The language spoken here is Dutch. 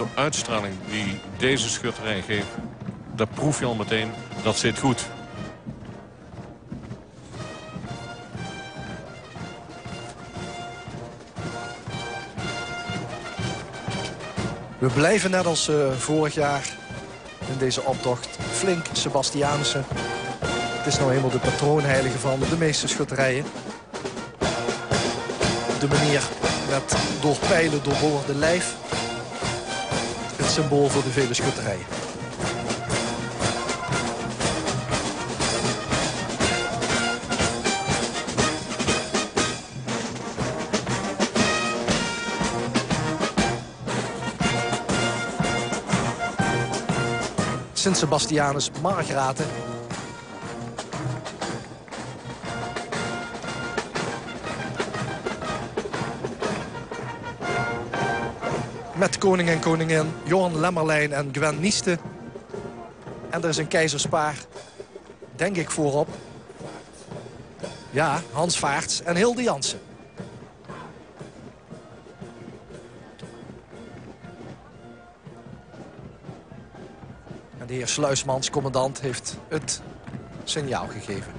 de uitstraling die deze schutterij geeft, daar proef je al meteen, dat zit goed. We blijven net als vorig jaar in deze optocht flink Sebastiaanse. Het is nou eenmaal de patroonheilige van de meeste schutterijen. De manier met door pijlen doorboorde lijf. Het symbool voor de vele schutterijen. Sint Sebastianus Margraten. Met koning en koningin Johan Lemmerlijn en Gwen Nieste. En er is een keizerspaar, denk ik voorop. Ja, Hans Vaarts en Hilde Jansen. En de heer Sluismans, commandant, heeft het signaal gegeven.